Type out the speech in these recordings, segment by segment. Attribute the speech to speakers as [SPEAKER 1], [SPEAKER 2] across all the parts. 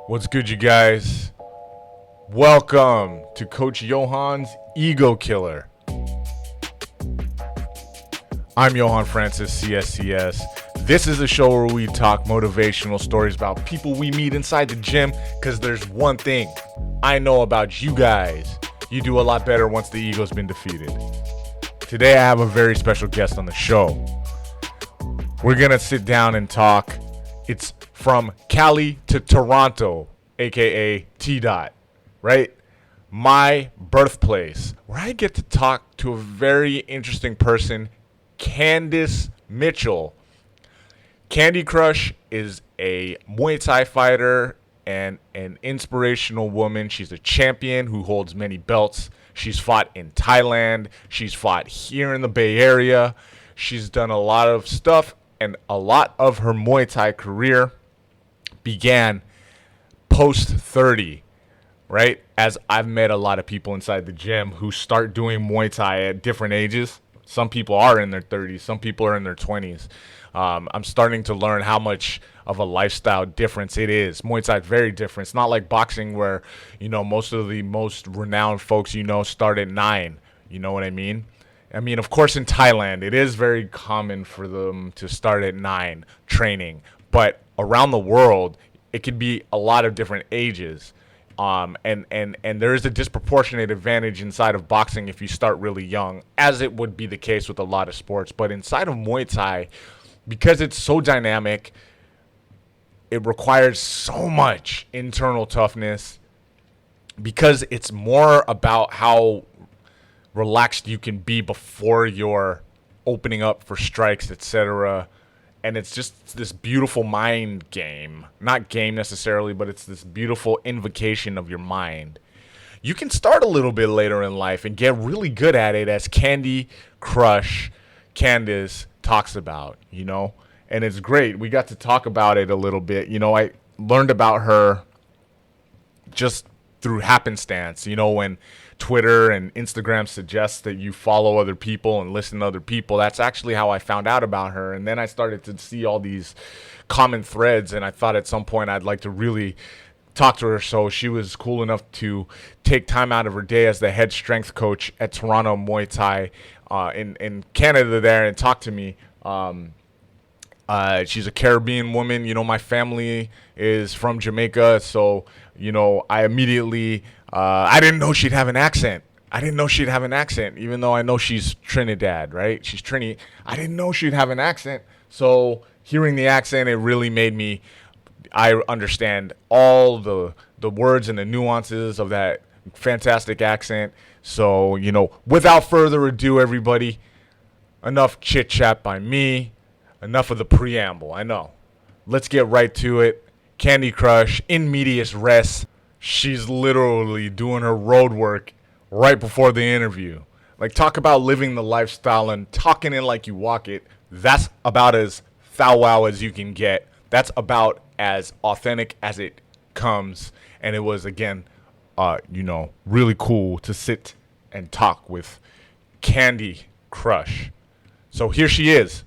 [SPEAKER 1] What's good, you guys? Welcome to Coach Johann's Ego Killer. I'm Johann Francis, CSCS. This is a show where we talk motivational stories about people we meet inside the gym, because there's one thing I know about you guys. You do a lot better once the ego's been defeated. Today I have a very special guest on the show. We're going to sit down and talk. It's from Cali to Toronto, aka T-Dot, right? My birthplace, where I get to talk to a very interesting person, Candice Mitchell. Candy Krush is a Muay Thai fighter and an inspirational woman. She's a champion who holds many belts. She's fought in Thailand. She's fought here in the Bay Area. She's done a lot of stuff, and a lot of her Muay Thai career began post 30, right? As I've met a lot of people inside the gym who start doing Muay Thai at different ages. Some people are in their 30s. Some people are in their 20s. I'm starting to learn how much of a lifestyle difference it is. Muay Thai is very different. It's not like boxing where, most of the most renowned folks, start at 9. You know what I mean? I mean, of course, in Thailand, it is very common for them to start at 9 training. But around the world, it could be a lot of different ages. And there is a disproportionate advantage inside of boxing if you start really young, as it would be the case with a lot of sports. But inside of Muay Thai, because it's so dynamic, it requires so much internal toughness, because it's more about how relaxed you can be before you're opening up for strikes, etc. And it's just this beautiful mind game. Not game necessarily, but it's this beautiful invocation of your mind. You can start a little bit later in life and get really good at it, as Candy Krush, Candice, talks about, And it's great. We got to talk about it a little bit. I learned about her just through happenstance, when Twitter and Instagram suggests that you follow other people and listen to other people. That's actually how I found out about her. And then I started to see all these common threads, and I thought at some point I'd like to really talk to her. So she was cool enough to take time out of her day as the head strength coach at Toronto Muay Thai in Canada there and talk to me. She's a Caribbean woman. My family is from Jamaica, so I immediately I didn't know she'd have an accent. Even though I know she's Trinidad, right? She's Trini. I didn't know she'd have an accent. So hearing the accent, it really made me. I understand all the words and the nuances of that fantastic accent. So without further ado, everybody, enough chit chat by me. Enough of the preamble. I know. Let's get right to it. Candy Krush, in medias res. She's literally doing her road work right before the interview. Like, talk about living the lifestyle and talking it like you walk it. That's about as thou wow as you can get. That's about as authentic as it comes. And it was, again, really cool to sit and talk with Candy Krush. So here she is.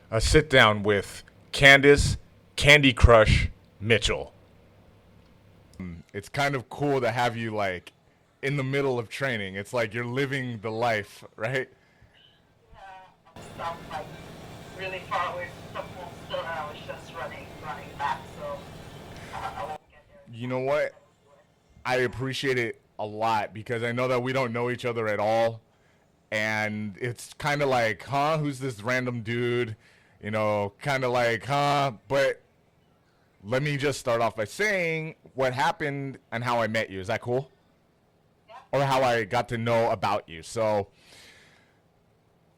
[SPEAKER 1] A sit down with Candice Candy Krush Mitchell. It's kind of cool to have you in the middle of training. It's like you're living the life, right?
[SPEAKER 2] Yeah, I'm stopped really far away from home still, and I was just running back, so I won't get there.
[SPEAKER 1] You know what? I appreciate it a lot, because I know that we don't know each other at all. And it's kind of like, who's this random dude? Kind of like, but let me just start off by saying what happened and how I met you. Is that cool?
[SPEAKER 2] Yeah.
[SPEAKER 1] Or how I got to know about you. So,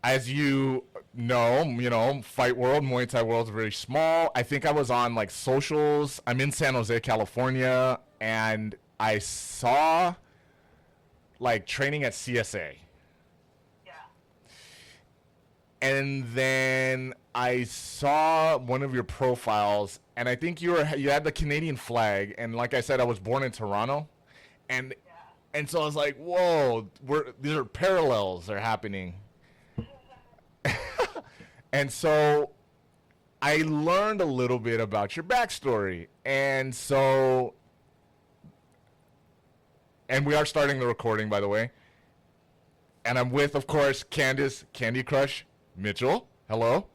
[SPEAKER 1] as you know, fight world, Muay Thai world is very small. I think I was on socials. I'm in San Jose, California, and I saw training at CSA. And then I saw one of your profiles, and I think you had the Canadian flag. And like I said, I was born in Toronto, and so I was like, whoa, these are parallels are happening. And so I learned a little bit about your backstory. And we are starting the recording, by the way. And I'm with, of course, Candy Krush Mitchell. Hello.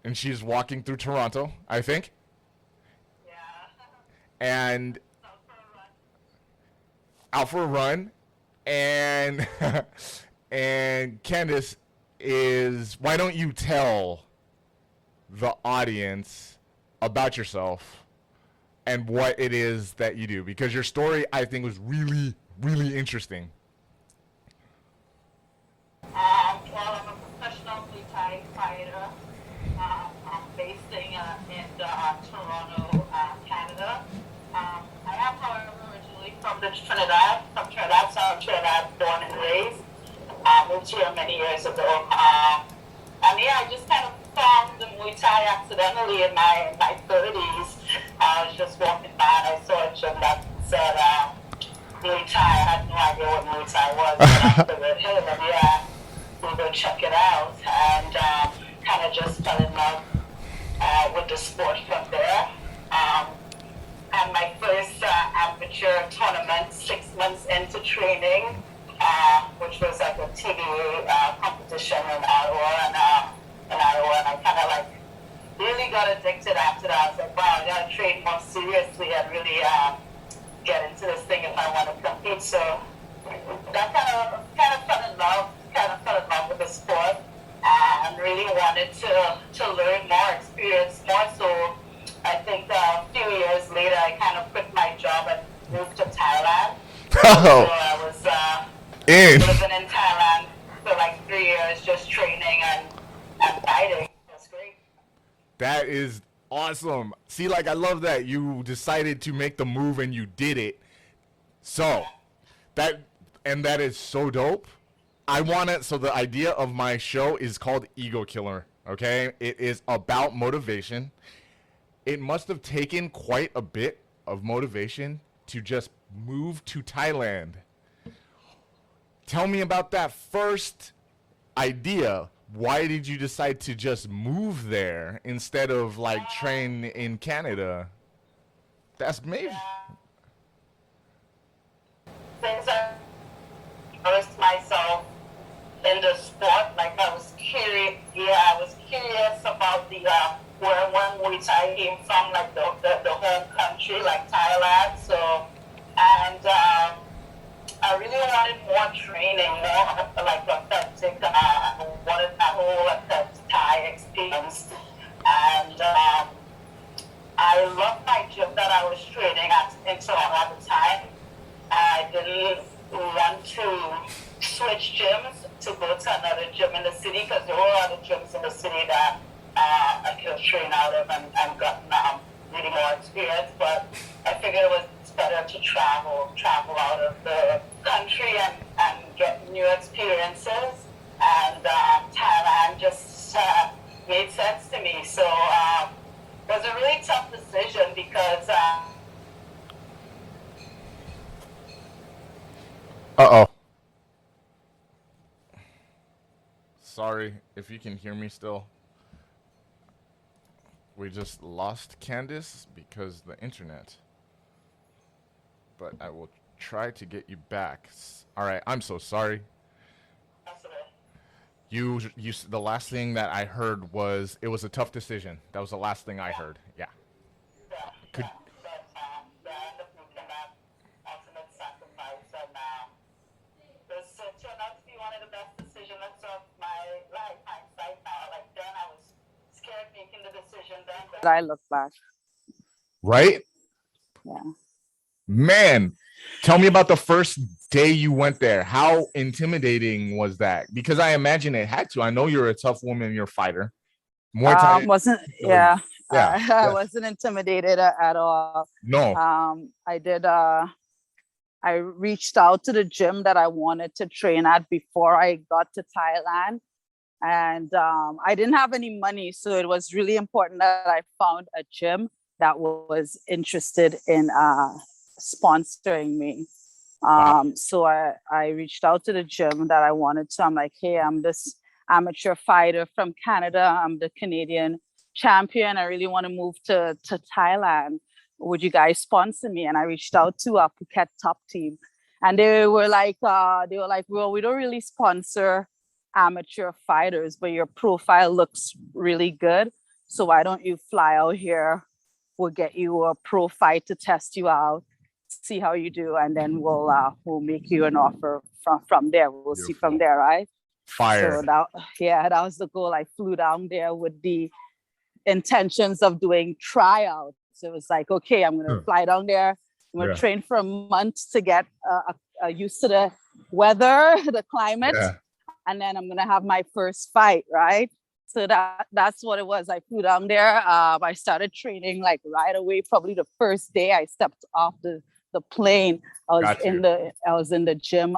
[SPEAKER 1] And she's walking through Toronto, I think.
[SPEAKER 2] Yeah.
[SPEAKER 1] And
[SPEAKER 2] Out for a run.
[SPEAKER 1] out for a run. And and Candice is, why don't you tell the audience about yourself and what it is that you do? Because your story, I think, was really, really interesting.
[SPEAKER 2] Well, I'm a professional Muay Thai fighter. I'm based in Toronto, Canada. I am, however, originally from Trinidad, so I'm Trinidad born and raised. Moved here many years ago. And yeah, I just kind of found the Muay Thai accidentally in my 30s. I was just walking by and I saw a gym that said Muay Thai. I had no idea what Muay Thai was. And I figured, hey, let me we'll go check it out. And kind of just fell in love with the sport from there. And my first amateur tournament 6 months into training, which was like a TBA competition in Ottawa, and I kind of like really got addicted after that. I was like, wow, I gotta train more seriously and really get into this thing if I want to compete. So that kind of fell in love with the sport, and really wanted to learn more, experience more. So I think a few years later, I kind of quit my job and moved to Thailand.
[SPEAKER 1] Oh,
[SPEAKER 2] So I was
[SPEAKER 1] in.
[SPEAKER 2] living in Thailand for like 3 years, just training and fighting. That's great.
[SPEAKER 1] That is awesome. See, like, I love that you decided to make the move and you did it. So, that is so dope. So the idea of my show is called Ego Killer, okay? It is about motivation. It must have taken quite a bit of motivation to just move to Thailand. Tell me about that first idea. Why did you decide to just move there instead of like train in Canada? That's maybe.
[SPEAKER 2] Since I immersed myself in the sport, like I was curious. Yeah, I was curious about the where Muay Thai came from, like the whole country, like Thailand. So, and I really wanted more training, more like authentic. I wanted that whole authentic Thai experience, and I loved my gym that I was training at in Toronto at the time. I didn't want to switch gyms to go to another gym in the city because there were other gyms in the city that I could have trained out of and gotten really more experience. But I figured it was better to travel out of the country and get new experiences. And Thailand just made sense to me. So it was a really tough decision because.
[SPEAKER 1] Uh-oh. Sorry if you can hear me still. We just lost Candice because the internet. But I will try to get you back. All right, I'm so sorry. The last thing that I heard was it was a tough decision. That was the last thing I heard. Yeah. Could
[SPEAKER 2] The end of making that ultimate sacrifice, and it turned out to be one of the best decisions of my life. Hindsight now, like then I was scared making the decision then, but I look back.
[SPEAKER 1] right?
[SPEAKER 2] Yeah.
[SPEAKER 1] Man, tell me about the first day you went there. How intimidating was that? Because I imagine it had to. I know you're a tough woman, you're a fighter. Muay Thai.
[SPEAKER 2] Wasn't
[SPEAKER 1] Yeah.
[SPEAKER 2] I wasn't intimidated at all.
[SPEAKER 1] No.
[SPEAKER 2] I did. I reached out to the gym that I wanted to train at before I got to Thailand, and I didn't have any money, so it was really important that I found a gym that was interested in sponsoring me.
[SPEAKER 1] Wow.
[SPEAKER 2] So I reached out to the gym that I wanted to. I'm like, hey, amateur fighter from Canada. I'm the Canadian champion. I really want to move to Thailand. Would you guys sponsor me? And I reached out to a Phuket top team, and they were like, well, we don't really sponsor amateur fighters, but your profile looks really good. So why don't you fly out here? We'll get you a pro fight to test you out, see how you do, and then we'll make you an offer from there. We'll see from there, right?
[SPEAKER 1] Fire.
[SPEAKER 2] So that was the goal. I flew down there with the intentions of doing tryouts. So it was like, okay, I'm gonna fly down there. I'm gonna train for a month to get used to the weather, the climate, and then I'm gonna have my first fight, right? So that's what it was. I flew down there. I started training like right away. Probably the first day I stepped off the plane, I was in the gym,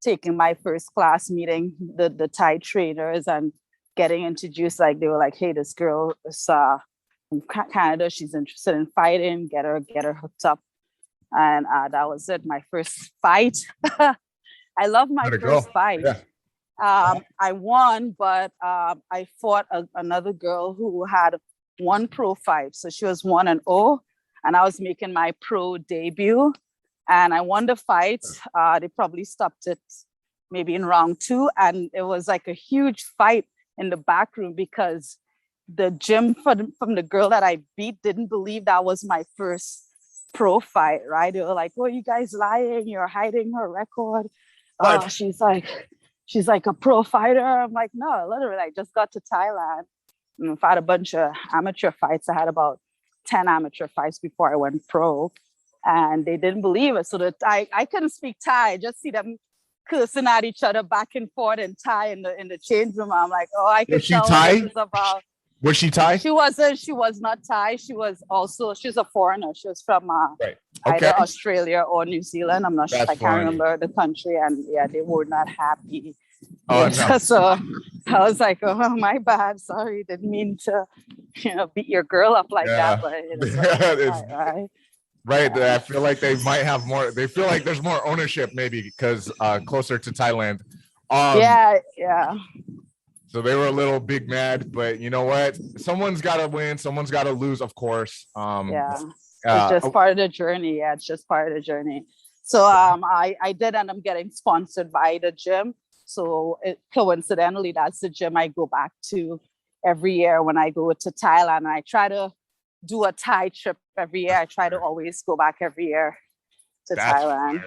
[SPEAKER 2] taking my first class, meeting the Thai trainers and getting introduced. Like they were like, hey, this girl is from Canada. She's interested in fighting. Get her hooked up. And that was it. My first fight. I love my first fight. Yeah. I won, but I fought another girl who had one pro fight. So she was 1-0, and I was making my pro debut, and I won the fight. They probably stopped it maybe in round 2, and it was like a huge fight in the back room because the gym from the girl that I beat didn't believe that was my first pro fight, right? They were like, oh, you guys lying, you're hiding her record. She's like a pro fighter. I'm like, no, literally, I just got to Thailand. And I've had a bunch of amateur fights. I had about 10 amateur fights before I went pro, and they didn't believe it. So I couldn't speak Thai. I just see them cursing at each other back and forth in Thai in the change room. I'm like, oh, I can tell what this is about.
[SPEAKER 1] Was she Thai?
[SPEAKER 2] She wasn't. She was not Thai. She's a foreigner. She was from either Australia or New Zealand. I'm not sure. I can't remember the country. And yeah, they were not happy.
[SPEAKER 1] Oh, no.
[SPEAKER 2] So I was like, oh, my bad. Sorry. Didn't mean to, beat your girl up like that. But
[SPEAKER 1] right. I feel like they might have more. They feel like there's more ownership maybe because closer to Thailand.
[SPEAKER 2] Yeah.
[SPEAKER 1] So they were a little big mad, but you know what? Someone's got to win. Someone's got to lose, of course.
[SPEAKER 2] It's just part of the journey. Yeah, it's just part of the journey. So I did end up getting sponsored by the gym. So coincidentally, that's the gym I go back to every year when I go to Thailand. I try to do a Thai trip every year. I try to always go back every year to Thailand.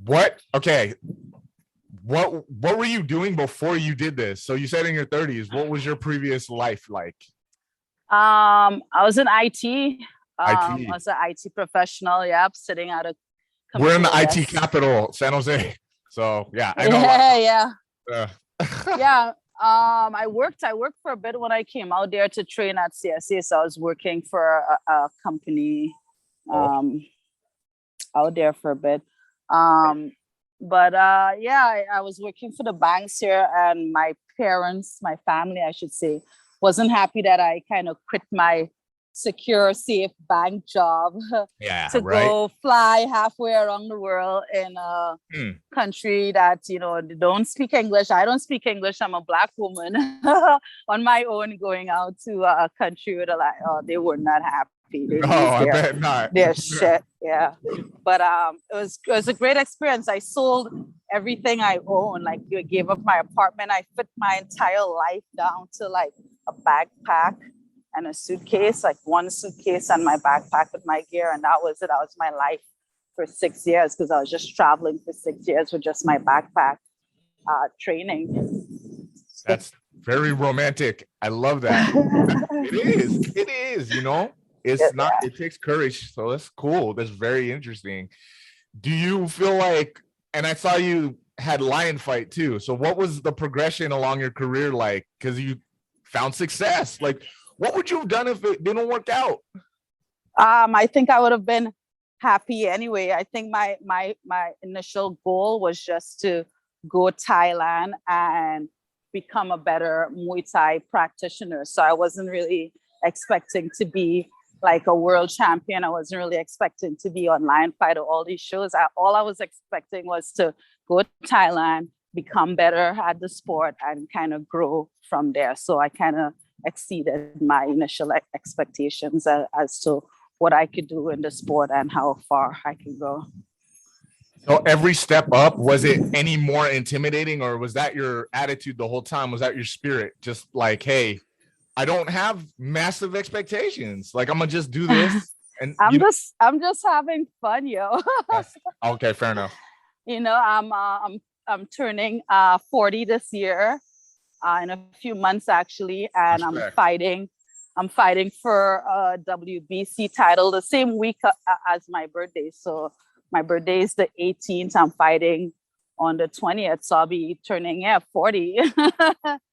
[SPEAKER 1] What? Okay. What were you doing before you did this? So you said in your 30s, what was your previous life like?
[SPEAKER 2] I was in IT. I was an IT professional. Yep, sitting at a
[SPEAKER 1] We're in the IT capital, San Jose. So yeah, I know.
[SPEAKER 2] Yeah. I worked for a bit when I came out there to train at CSA. So I was working for a company out there for a bit. But I was working for the banks here, and my family, I should say, wasn't happy that I kind of quit my secure, safe bank job to go fly halfway around the world in a country that, don't speak English. I don't speak English. I'm a Black woman on my own going out to a country with they were not happy.
[SPEAKER 1] I bet not.
[SPEAKER 2] Their shit, yeah. But it was a great experience. I sold everything I own. Like, I gave up my apartment. I fit my entire life down to like a backpack and a suitcase, like one suitcase and my backpack with my gear, and that was it. That was my life for 6 years because I was just traveling for 6 years with just my backpack, training.
[SPEAKER 1] That's very romantic. I love that. It is. It's not, it takes courage. So that's cool. That's very interesting. Do you feel like, and I saw you had lion fight too. So what was the progression along your career like? Because you found success. Like, what would you have done if it didn't work out?
[SPEAKER 2] I think I would have been happy anyway. I think my initial goal was just to go Thailand and become a better Muay Thai practitioner. So I wasn't really expecting to be like a world champion. I wasn't really expecting to be on Lion Fight or all these shows. All I was expecting was to
[SPEAKER 3] go to Thailand, become better at the sport, and kind of grow from there. So I kind of exceeded my initial expectations as to what I could do in the sport and how far I could go.
[SPEAKER 1] So every step up, was it any more intimidating, or was that your attitude the whole time? Was that your spirit? Just like, hey, I don't have massive expectations. Like, I'm gonna just do this. And
[SPEAKER 3] I'm just having fun, yo.
[SPEAKER 1] Okay, fair enough.
[SPEAKER 3] You know, I'm turning 40 this year, in a few months actually, and
[SPEAKER 1] Respect.
[SPEAKER 3] I'm fighting for a WBC title the same week as my birthday. So my birthday is the 18th. I'm fighting on the 20th, so I'll be turning 40.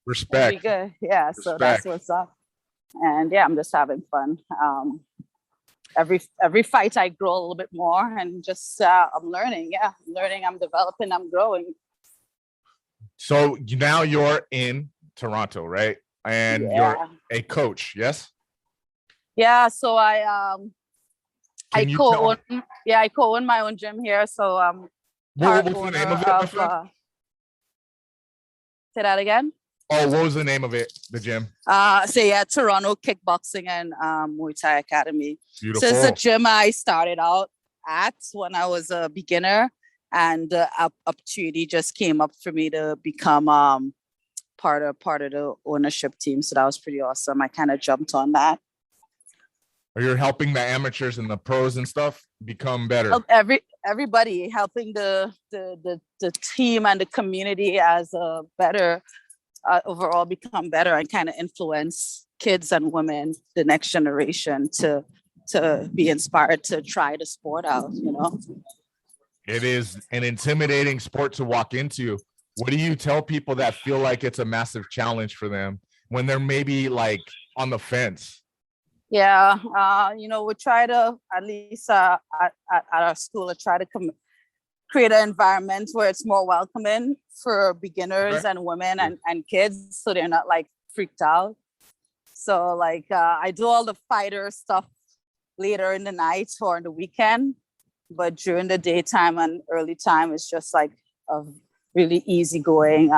[SPEAKER 1] Respect.
[SPEAKER 3] Be good. Yeah,
[SPEAKER 1] Respect.
[SPEAKER 3] so that's what's up. And yeah, I'm just having fun. Every fight I grow a little bit more, and just I'm learning. Yeah, I'm learning. I'm developing. I'm growing.
[SPEAKER 1] So now you're in Toronto, right? And you're a coach, yes?
[SPEAKER 3] Yeah. So I co-own my own gym here. So
[SPEAKER 1] what's the name of it, my friend?
[SPEAKER 3] Say that again.
[SPEAKER 1] Oh, what was the name of it? The gym?
[SPEAKER 3] Toronto Kickboxing and Muay Thai Academy.
[SPEAKER 1] Beautiful.
[SPEAKER 3] So it's a gym I started out at when I was a beginner, and opportunity just came up for me to become part of the ownership team. So that was pretty awesome. I kind of jumped on that.
[SPEAKER 1] Or you're helping the amateurs and the pros and stuff become better.
[SPEAKER 3] Everybody helping the team and the community as a better overall become better, and kind of influence kids and women, the next generation, to be inspired to try the sport out. You know,
[SPEAKER 1] it is an intimidating sport to walk into. What do you tell people that feel like it's a massive challenge for them when they're maybe like on the fence?
[SPEAKER 3] Yeah, we try to, at least at our school, try to create an environment where it's more welcoming for beginners and women and kids, so they're not like freaked out. So like I do all the fighter stuff later in the night or in the weekend, but during the daytime and early time, it's just like a really easygoing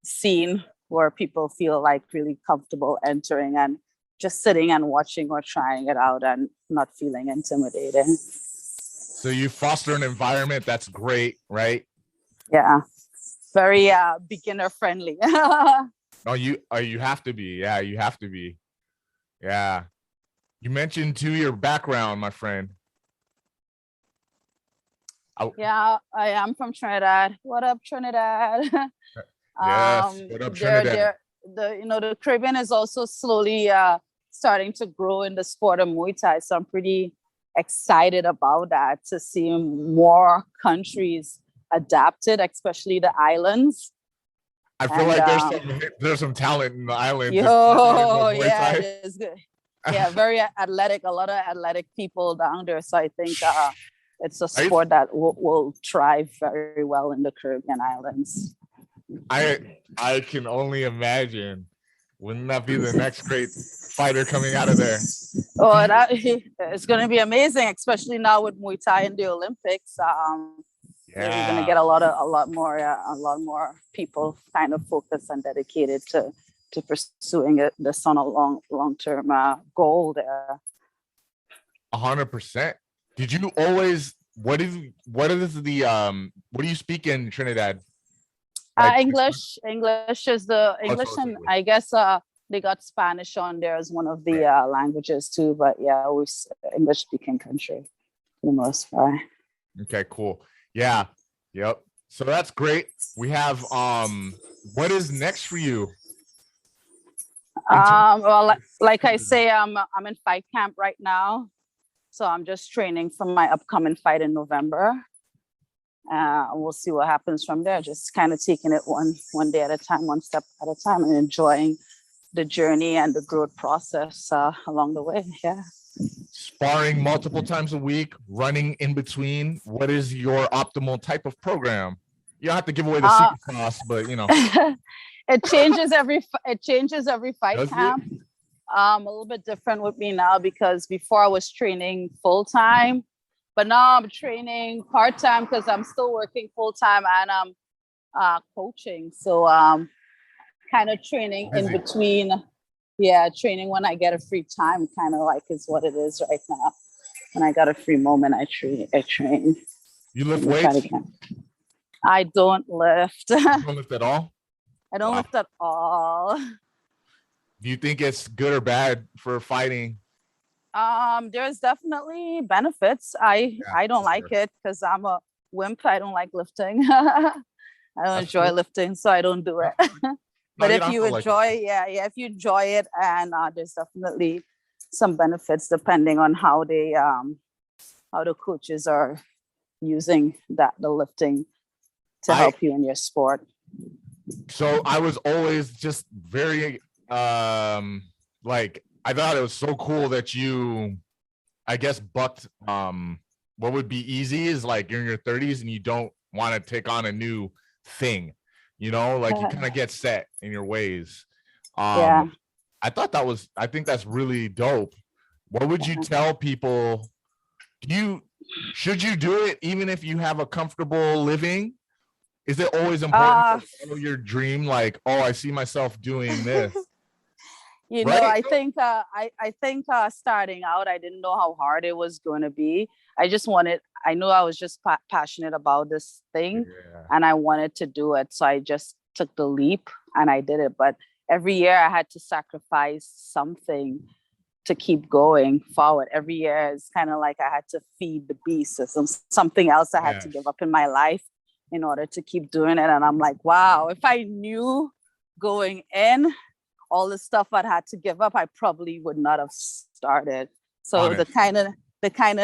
[SPEAKER 3] scene where people feel like really comfortable entering and just sitting and watching or trying it out and not feeling intimidated.
[SPEAKER 1] So you foster an environment that's great, right?
[SPEAKER 3] Yeah, very beginner friendly.
[SPEAKER 1] You have to be. Yeah, you have to be. Yeah. You mentioned too your background, my friend.
[SPEAKER 3] Yeah, I am from Trinidad. What up, Trinidad?
[SPEAKER 1] Yes. What up, Trinidad?
[SPEAKER 3] The Caribbean is also slowly starting to grow in the sport of Muay Thai. So I'm pretty excited about that, to see more countries adapted, especially the islands.
[SPEAKER 1] I feel like there's some talent in the islands.
[SPEAKER 3] There's good. Yeah, very athletic, a lot of athletic people down there. So I think it's a sport that will thrive very well in the Caribbean islands.
[SPEAKER 1] I can only imagine. Wouldn't that be the next great fighter coming out of there?
[SPEAKER 3] Oh, it's going to be amazing, especially now with Muay Thai in the Olympics. We're going to get a lot more people kind of focused and dedicated to pursuing this on a long-term goal there.
[SPEAKER 1] 100%. Did you always? What do you speak in Trinidad?
[SPEAKER 3] Like, English is the English, and I guess they got Spanish on there as one of the languages too. But yeah, we're English speaking country for the most part.
[SPEAKER 1] Okay, cool. Yeah, yep. So that's great. We have what is next for you?
[SPEAKER 3] Well, like I say, I'm in fight camp right now, so I'm just training for my upcoming fight in November. We'll see what happens from there. Just kind of taking it one day at a time, one step at a time, and enjoying the journey and the growth process along the way. Yeah.
[SPEAKER 1] Sparring multiple times a week, running in between. What is your optimal type of program? You don't have to give away the secret sauce, but you know.
[SPEAKER 3] It changes every fight camp. A little bit different with me now, because before I was training full time. But now I'm training part-time because I'm still working full-time and I'm coaching. So kind of training in
[SPEAKER 1] Busy.
[SPEAKER 3] between. Yeah, training when I get a free time, kind of like is what it is right now. When I got a free moment, I train.
[SPEAKER 1] You lift
[SPEAKER 3] And try
[SPEAKER 1] weights?
[SPEAKER 3] to I don't lift.
[SPEAKER 1] You don't lift at all?
[SPEAKER 3] I don't
[SPEAKER 1] Wow.
[SPEAKER 3] lift at all.
[SPEAKER 1] Do you think it's good or bad for fighting?
[SPEAKER 3] There's definitely benefits. I don't like it because I'm a wimp. I don't like lifting. I don't enjoy lifting, so I don't do it. But if you enjoy, if you enjoy it, and there's definitely some benefits depending on how the coaches are using the lifting to help you in your sport.
[SPEAKER 1] So I was always just very like, I thought it was so cool that you, I guess, bucked what would be easy is like you're in your 30s and you don't want to take on a new thing, you know, like you kind of get set in your ways. I think that's really dope. What would you tell people? Should you do it even if you have a comfortable living? Is it always important to follow your dream? Like, oh, I see myself doing this.
[SPEAKER 3] You know, I think starting out, I didn't know how hard it was going to be. I knew I was just passionate about this thing and I wanted to do it. So I just took the leap and I did it. But every year I had to sacrifice something to keep going forward. Every year it's kind of like I had to feed the beast or something else I had to give up in my life in order to keep doing it. And I'm like, wow, if I knew going in all the stuff I'd had to give up, I probably would not have started. So the kind of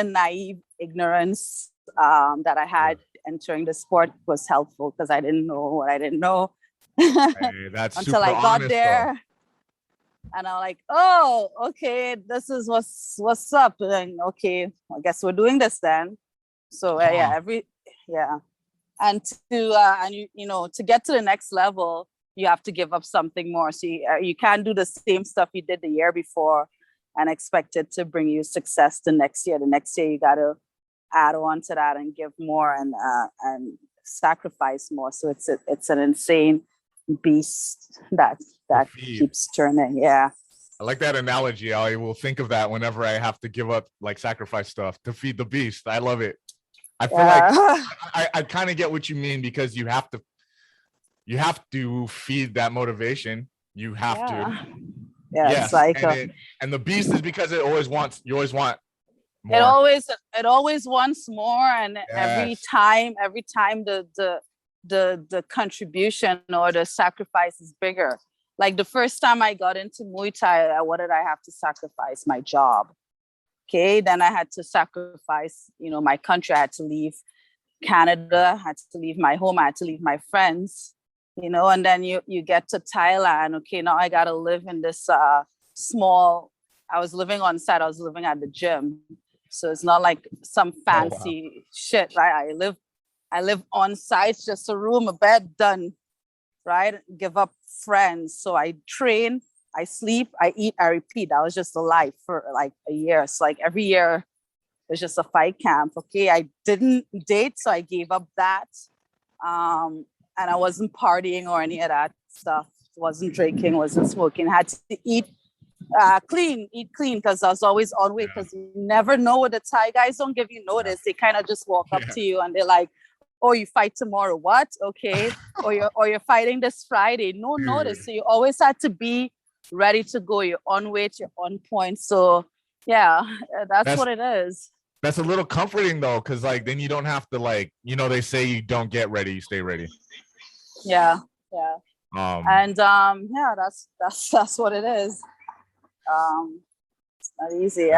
[SPEAKER 3] naive ignorance that I had entering the sport was helpful because I didn't know what I didn't know.
[SPEAKER 1] Hey, that's
[SPEAKER 3] until I got there. Though. And I'm like, oh, okay, this is what's up. And okay, I guess we're doing this then. So and to get to the next level, you have to give up something more. So you can't do the same stuff you did the year before and expect it to bring you success the next year. The next year you got to add on to that and give more and sacrifice more. So it's an insane beast that keeps turning. Yeah.
[SPEAKER 1] I like that analogy. I will think of that whenever I have to give up, like, sacrifice stuff to feed the beast. I love it. I feel like I kind of get what you mean because you have to feed that motivation. You have to.
[SPEAKER 3] Yeah, it's like
[SPEAKER 1] and the beast is because you always want more.
[SPEAKER 3] It always wants more, and every time the contribution or the sacrifice is bigger. Like the first time I got into Muay Thai, what did I have to sacrifice? My job. Okay, then I had to sacrifice, my country. I had to leave Canada, I had to leave my home, I had to leave my friends, and then you get to Thailand. Okay, now I got to live in this I was living on site, I was living at the gym. So it's not like some fancy shit, right? I live on site, just a room, a bed, done, right? Give up friends. So I train, I sleep, I eat, I repeat. That was just a life for like a year. So like every year it was just a fight camp. Okay, I didn't date, so I gave up that. And I wasn't partying or any of that stuff. Wasn't drinking, wasn't smoking. Had to eat clean because I was always on weight because you never know what the Thai guys don't give you notice. They kind of just walk up to you and they're like, oh, you fight tomorrow, what? Okay. or you're fighting this Friday, no notice. So you always had to be ready to go. You're on weight, you're on point. So yeah, that's what it is.
[SPEAKER 1] That's a little comforting though, because like then you don't have to they say you don't get ready, you stay ready.
[SPEAKER 3] Yeah. That's what it is. It's not easy.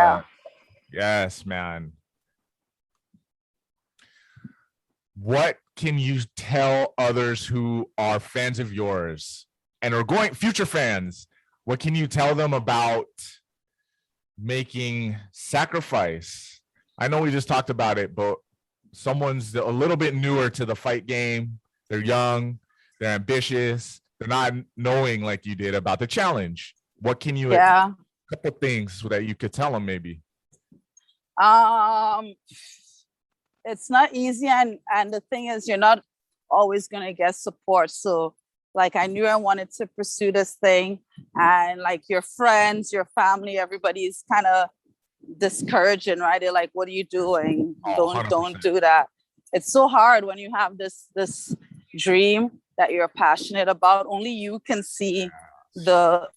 [SPEAKER 1] Yes, man. What can you tell others who are fans of yours and are future fans? What can you tell them about making sacrifice? I know we just talked about it, but someone's a little bit newer to the fight game. They're young, they're ambitious, they're not knowing like you did about the challenge. What can you, a couple things that you could tell them maybe?
[SPEAKER 3] it's not easy, and the thing is, you're not always going to get support. So like, I knew I wanted to pursue this thing, and like, your friends, your family, everybody's kind of discouraging, right? They're like, what are you doing? Don't do that. It's so hard when you have this dream that you're passionate about. Only you can see the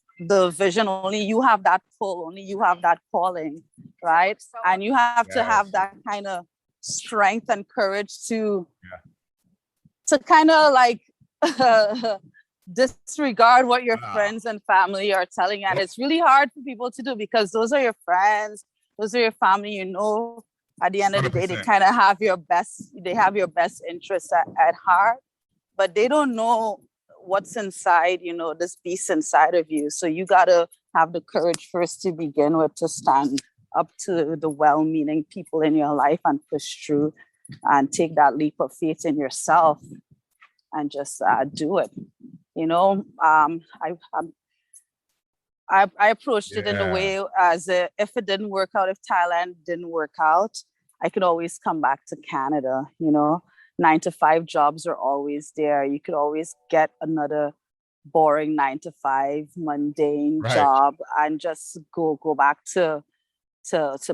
[SPEAKER 3] vision. Only you have that pull. Only you have that calling, right? And you have to have that kind of strength and courage to kind of like disregard what your friends and family are telling you. And it's really hard for people to do, because those are your friends, those are your family. You know, at the end of the day, they kind of have your best interests at heart, but they don't know what's inside, you know, this beast inside of you. So you got to have the courage first to begin with, to stand up to the well-meaning people in your life and push through and take that leap of faith in yourself and just do it. You know, I approached it in a way as if it didn't work out, if Thailand didn't work out, I could always come back to Canada. You know, 9-to-5 jobs are always there. You could always get another boring 9-to-5 mundane job and just go back to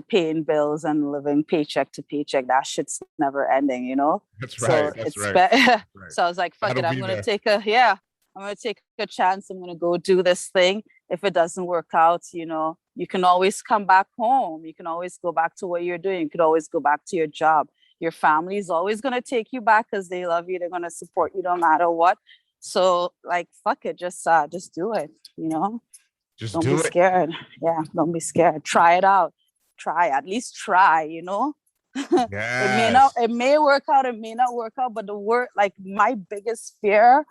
[SPEAKER 3] paying bills and living paycheck to paycheck. That shit's never ending, you know?
[SPEAKER 1] That's right.
[SPEAKER 3] So I was like, fuck it, I'm going to take a chance. I'm going to go do this thing. If it doesn't work out, you know, you can always come back home. You can always go back to what you're doing. You could always go back to your job. Your family is always going to take you back because they love you. They're going to support you no matter what. So like, fuck it, just do it, you know? Don't be scared. Yeah, don't be scared. Try it out. At least try, you know? It may work out, it may not work out, but like, my biggest fear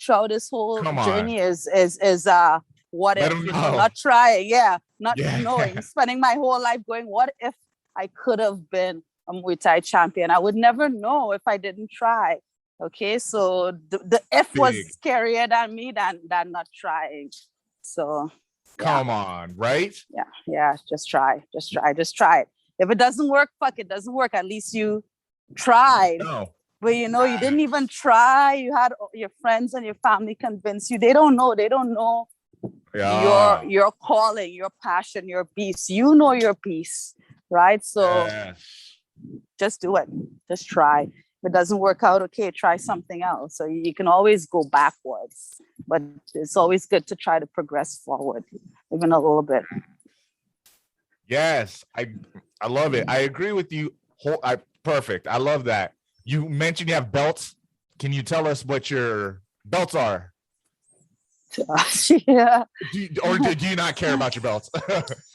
[SPEAKER 3] throughout this whole journey is what if, you know, not trying, not knowing, spending my whole life going, what if I could have been a Muay Thai champion? I would never know if I didn't try. Okay, so the if was scarier than me than not trying. So
[SPEAKER 1] come on, right?
[SPEAKER 3] Yeah, just try it. If it doesn't work, fuck, it doesn't work. At least you tried.
[SPEAKER 1] No.
[SPEAKER 3] But you know, you didn't even try. You had your friends and your family convince you. They don't know your calling, your passion, your beast. You know your beast, right? So just do it. Just try. If it doesn't work out, okay, try something else. So you can always go backwards, but it's always good to try to progress forward, even a little bit.
[SPEAKER 1] Yes, I love it. I agree with you. Perfect. I love that. You mentioned you have belts. Can you tell us what your belts are?
[SPEAKER 3] Yeah.
[SPEAKER 1] Do you not care about your belts?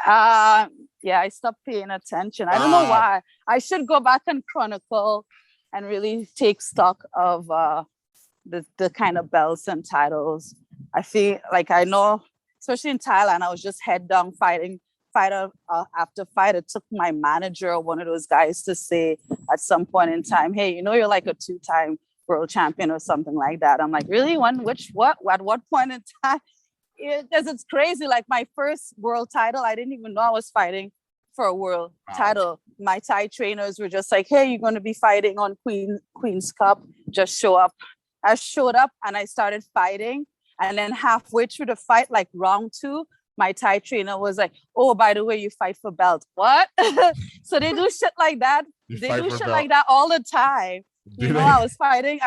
[SPEAKER 3] Yeah, I stopped paying attention. I don't know why. I should go back and chronicle and really take stock of the kind of belts and titles. I feel like I know, especially in Thailand, I was just head down fighting fighter after fight. It took my manager or one of those guys to say at some point in time, hey, you know, you're like a 2-time world champion or something like that. I'm like, really? At what point in time? Because it's crazy. Like, my first world title, I didn't even know I was fighting for a world title. My Thai trainers were just like, hey, you're going to be fighting on Queen's Cup. Just show up. I showed up and I started fighting. And then halfway through the fight, like round 2, my Thai trainer was like, oh, by the way, you fight for belt. What? So they do shit like that. Like that all the time. I was fighting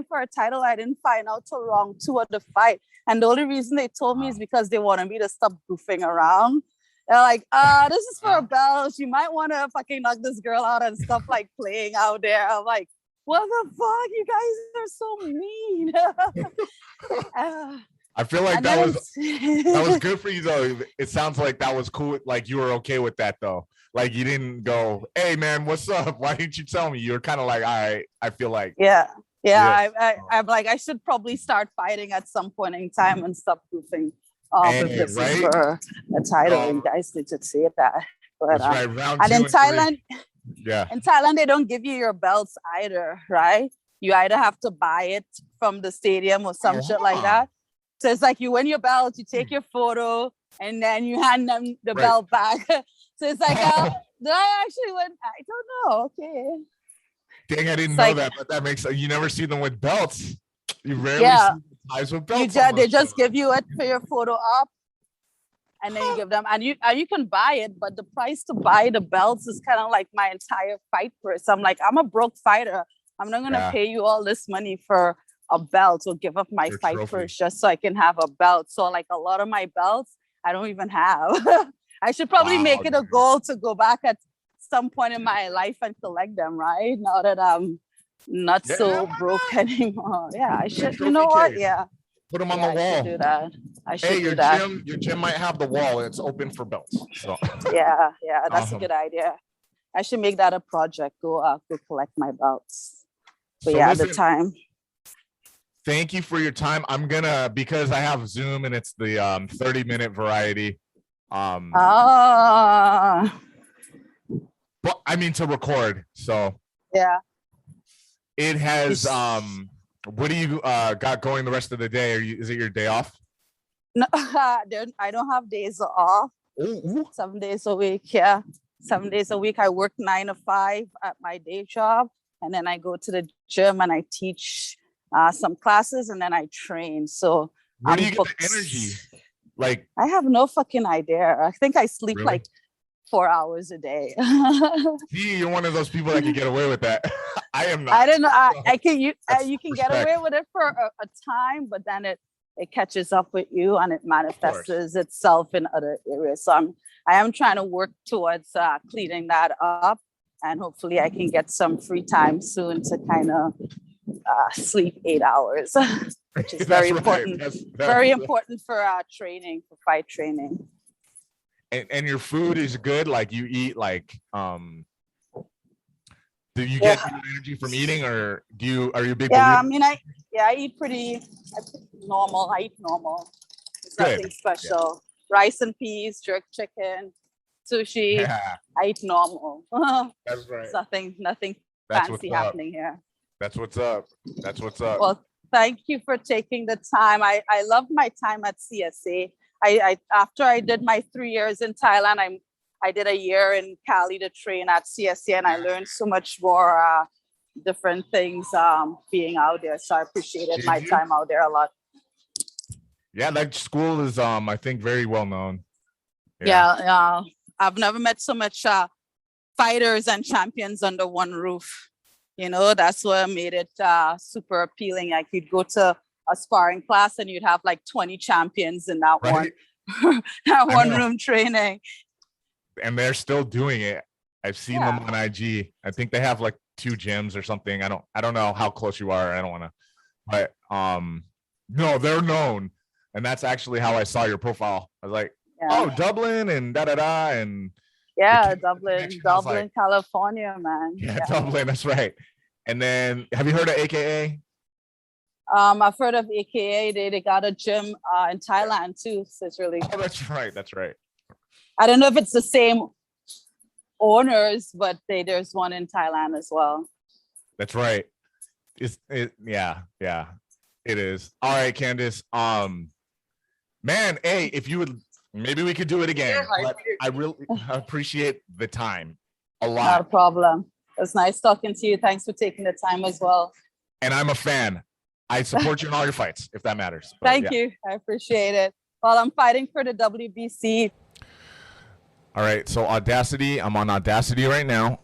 [SPEAKER 3] for a title. I didn't find out till round 2 of the fight. And the only reason they told me is because they wanted me to stop goofing around. They're like, this is for a belt. You might want to fucking knock this girl out and stuff, like playing out there. I'm like, what the fuck? You guys are so mean.
[SPEAKER 1] I feel like that was good for you though. It sounds like that was cool. Like you were okay with that though. Like you didn't go, hey man, what's up? Why didn't you tell me? You were kind of like, all right, I feel like.
[SPEAKER 3] Yeah. I'm like, I should probably start fighting at some point in time and stop goofing off if this is for a title. You guys need to say that. But,
[SPEAKER 1] that's right.
[SPEAKER 3] And in Thailand,
[SPEAKER 1] in
[SPEAKER 3] Thailand, they don't give you your belts either, right? You either have to buy it from the stadium or some shit like that. So it's like you win your belt, you take your photo, and then you hand them the belt back. So it's like, did I actually win? I don't know. Okay.
[SPEAKER 1] Dang, I didn't
[SPEAKER 3] It's
[SPEAKER 1] know
[SPEAKER 3] like,
[SPEAKER 1] that, but that makes you never see them with belts. You rarely
[SPEAKER 3] yeah,
[SPEAKER 1] see guys with
[SPEAKER 3] you
[SPEAKER 1] belts.
[SPEAKER 3] they just give you it for your photo op, and then you give them, and you can buy it, but the price to buy the belts is kind of like my entire fight purse. I'm like, I'm a broke fighter. I'm not gonna pay you all this money for a belt or give up my
[SPEAKER 1] Your
[SPEAKER 3] fight
[SPEAKER 1] trophy.
[SPEAKER 3] purse just so I can have a belt. So like a lot of my belts, I don't even have. I should probably make it a goal to go back at some point in my life and collect them, right? Now that I'm not so broke anymore. Yeah, I should. You know what? Yeah.
[SPEAKER 1] Put them on
[SPEAKER 3] Yeah,
[SPEAKER 1] the
[SPEAKER 3] I should
[SPEAKER 1] wall.
[SPEAKER 3] do that. I should
[SPEAKER 1] Hey,
[SPEAKER 3] do that.
[SPEAKER 1] your gym might have the wall. It's open for belts. So
[SPEAKER 3] Yeah, that's a good idea. I should make that a project. Go collect my belts. But
[SPEAKER 1] so
[SPEAKER 3] yeah,
[SPEAKER 1] listen,
[SPEAKER 3] the time.
[SPEAKER 1] thank you for your time. I'm gonna, because I have Zoom and it's the 30-minute variety. But I mean to record. So
[SPEAKER 3] yeah.
[SPEAKER 1] it has what do you got going the rest of the day? Is it your day off?
[SPEAKER 3] No, I don't have days off.
[SPEAKER 1] Ooh.
[SPEAKER 3] 7 days a week. Yeah. 7 days a week. I work 9 to 5 at my day job. And then I go to the gym and I teach some classes and then I train. So
[SPEAKER 1] where do you get the energy? Like,
[SPEAKER 3] I have no fucking idea. I think I sleep like 4 hours a day.
[SPEAKER 1] See, you're one of those people that can get away with that. I am not.
[SPEAKER 3] I don't know. I can you can get away with it for a time, but then it catches up with you and it manifests itself in other areas. So I am trying to work towards cleaning that up, and hopefully I can get some free time soon to kind of sleep 8 hours, which is very important. Very important for training, for fight training.
[SPEAKER 1] And your food is good. Like you eat like do you get energy from eating, or are you a big believer?
[SPEAKER 3] I mean, I eat pretty normal. I eat normal. It's nothing special. Rice and peas, jerk chicken, sushi.
[SPEAKER 1] Yeah.
[SPEAKER 3] I eat normal.
[SPEAKER 1] That's right.
[SPEAKER 3] Nothing fancy happening here.
[SPEAKER 1] That's what's up.
[SPEAKER 3] Well, thank you for taking the time. I love my time at CSA. I after I did my 3 years in Thailand, I did a year in Cali to train at CSA, and I learned so much more different things being out there. So I appreciated my time out there a lot.
[SPEAKER 1] Yeah, that school is I think very well known.
[SPEAKER 3] Yeah, I've never met so much fighters and champions under one roof. You know, that's what made it super appealing. Like you'd go to a sparring class and you'd have like 20 champions in that one room training.
[SPEAKER 1] And they're still doing it. I've seen them on IG. I think they have like 2 gyms or something. I don't know how close you are. I don't want to, but no, they're known. And that's actually how I saw your profile. I was like, oh, Dublin and and
[SPEAKER 3] Dublin, California, man.
[SPEAKER 1] Yeah, Dublin, that's right. And then have you heard of AKA?
[SPEAKER 3] I've heard of AKA. They got a gym in Thailand too. So it's really
[SPEAKER 1] that's right.
[SPEAKER 3] I don't know if it's the same owners, but there's one in Thailand as well.
[SPEAKER 1] That's right. Yeah, it is. All right, Candice. Man, hey, if you would, maybe we could do it again. But I really appreciate the time a lot.
[SPEAKER 3] Not a problem. It's nice talking to you. Thanks for taking the time as well.
[SPEAKER 1] And I'm a fan. I support you in all your fights, if that matters. But,
[SPEAKER 3] Thank you. I appreciate it. Well, I'm fighting for the WBC.
[SPEAKER 1] All right, so Audacity. I'm on Audacity right now.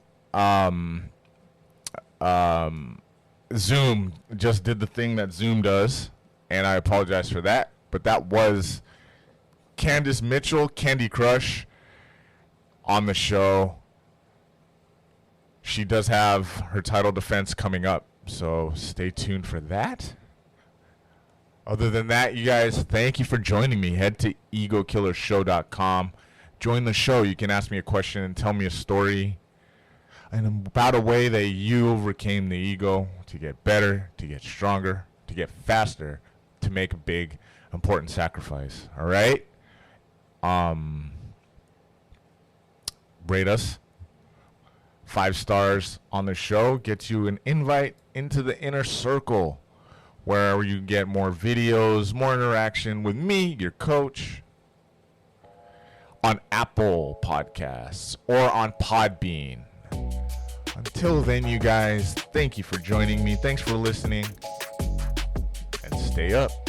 [SPEAKER 1] Zoom just did the thing that Zoom does, and I apologize for that. But that was Candice Mitchell, Candy Krush, on the show. She does have her title defense coming up, so stay tuned for that. Other than that, you guys, thank you for joining me. Head to egokillershow.com. Join the show. You can ask me a question and tell me a story and about a way that you overcame the ego to get better, to get stronger, to get faster, to make a big, important sacrifice. All right? Rate us. 5 stars on the show gets you an invite into the inner circle, where you get more videos, more interaction with me, your coach, on Apple Podcasts or on Podbean. Until then, you guys, thank you for joining me. Thanks for listening. And stay up.